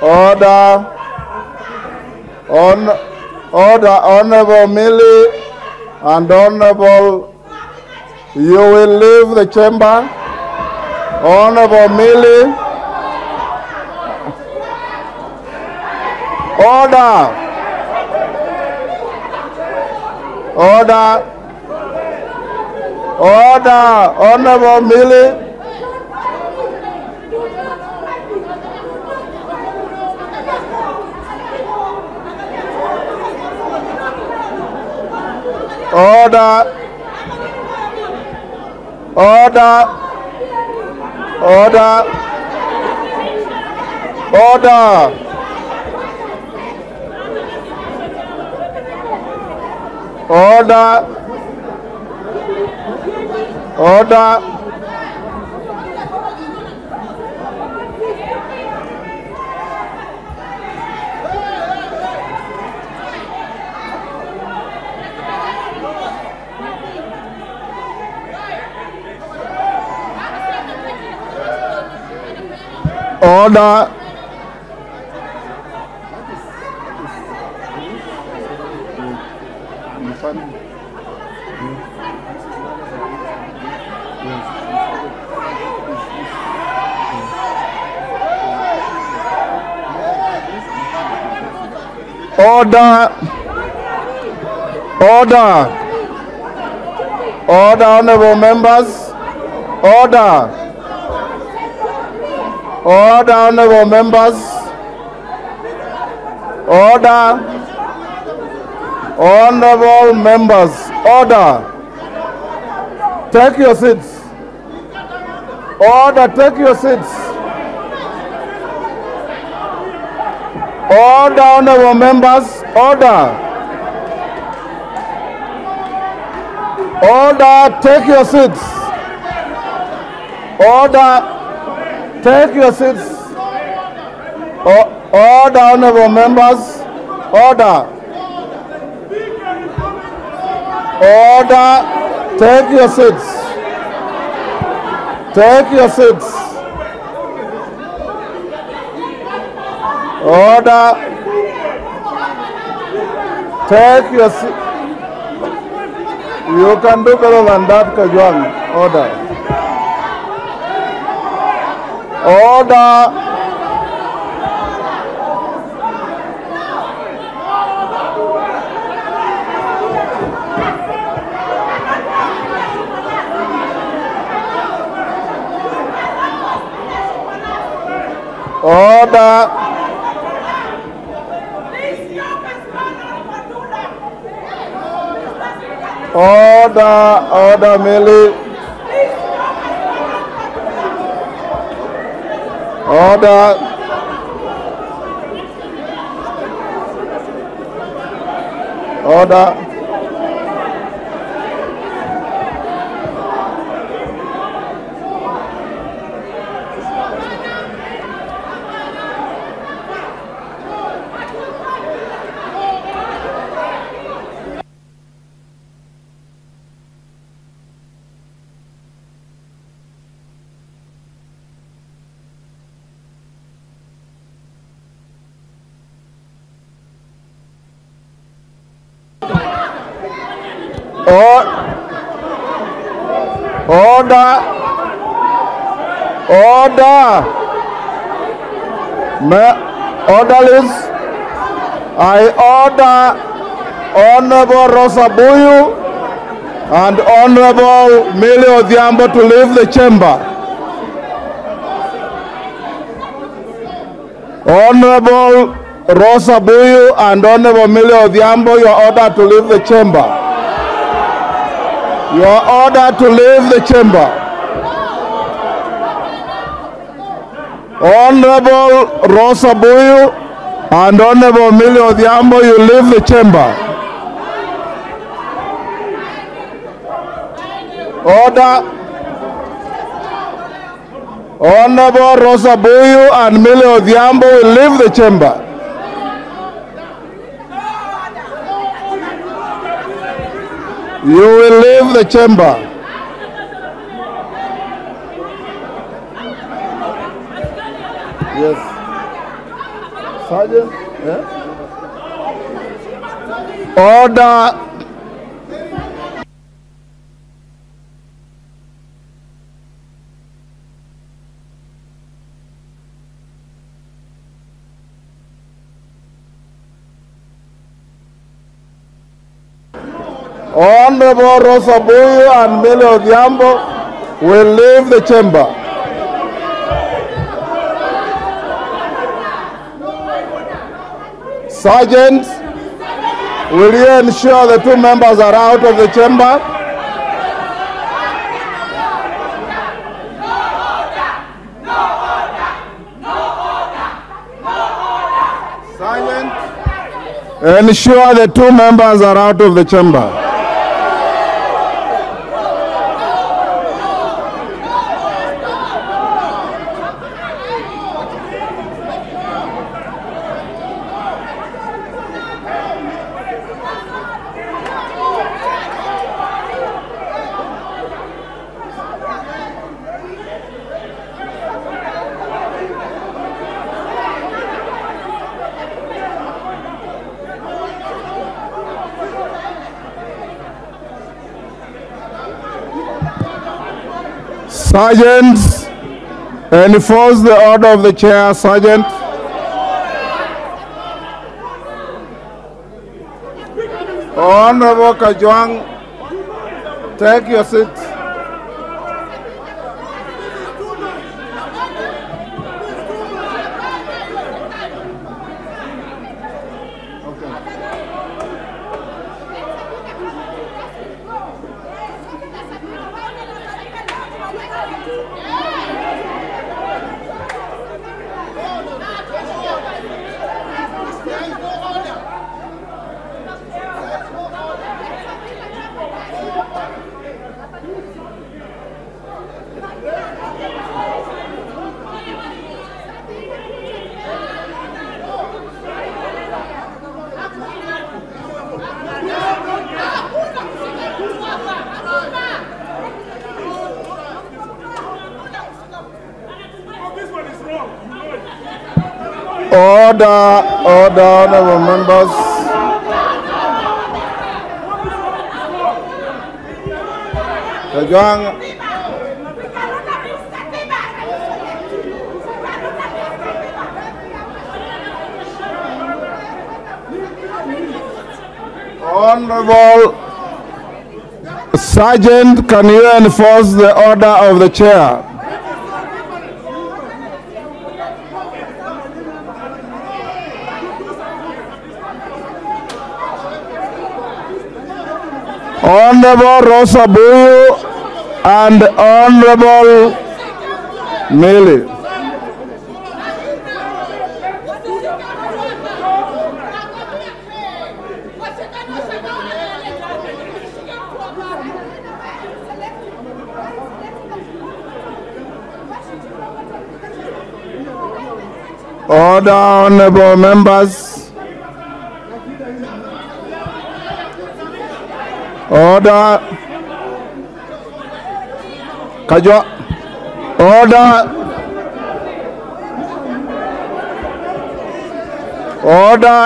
Order. Order, Honorable Millie and Honorable, you will leave the chamber. Honorable Millie. Order. Order. Order, Honorable Millie. Order. Order. Order. Order. Order. Order. Order. Order. Order. Order, honorable members. Order. Order, honorable members. Order. Honorable members. Order. Take your seats. Order, take your seats. Order, honorable members. Order. Order, take your seats. Order, take your seats. Order, honorable members. Order. Order, take your seats. Take your seats. Order. Take your seat. You can do better than that, Kajwang. Order. Order. Order. Order, order, Millie. Order. Order. Order. Order. Orderlies, I order Honorable Rosa Buyu and Honorable Millie Odhiambo to leave the chamber. Honorable Rosa Buyu and Honorable Millie Odhiambo, you are ordered to leave the chamber. You are ordered to leave the chamber. Honorable Rosa Buyu and Honorable Millie Odhiambo, you leave the chamber. Order. Honorable Rosa Buyu and Millie Odhiambo will leave the chamber. You will leave the chamber. Yes. Sergeant, Order. Honorable Rosabuyu and Millie Odhiambo will leave the chamber. Sergeant, will you ensure the two members are out of the chamber? Sergeant, ensure the two members are out of the chamber. Sergeants, enforce the order of the chair, Sergeant. Honorable Kajwang, take your seat. Order, honorable members. Kajwang. Honorable Sergeant, can you enforce the order of the chair? Honorable Rosabuyu and Honorable Millie. Order, honorable members. Order. Kajwa. Order. Order.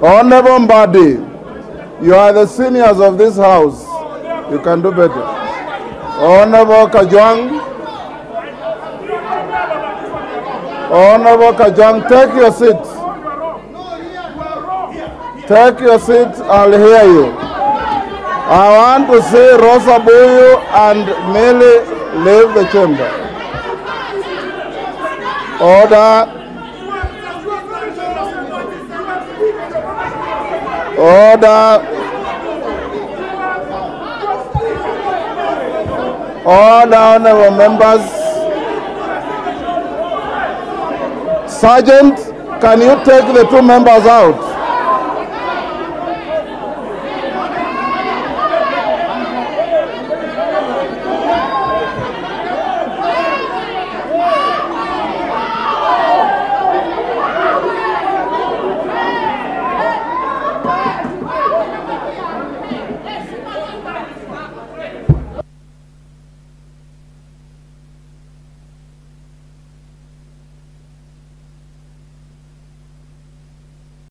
Honorable Mbadi, you are the seniors of this house. You can do better. Honorable Kajwang. Honorable Kajwang, take your seat. Take your seat, I'll hear you. I want to see Rosabuyu and Millie leave the chamber. Order. Order. Order, honorable members. Sergeant, can you take the two members out?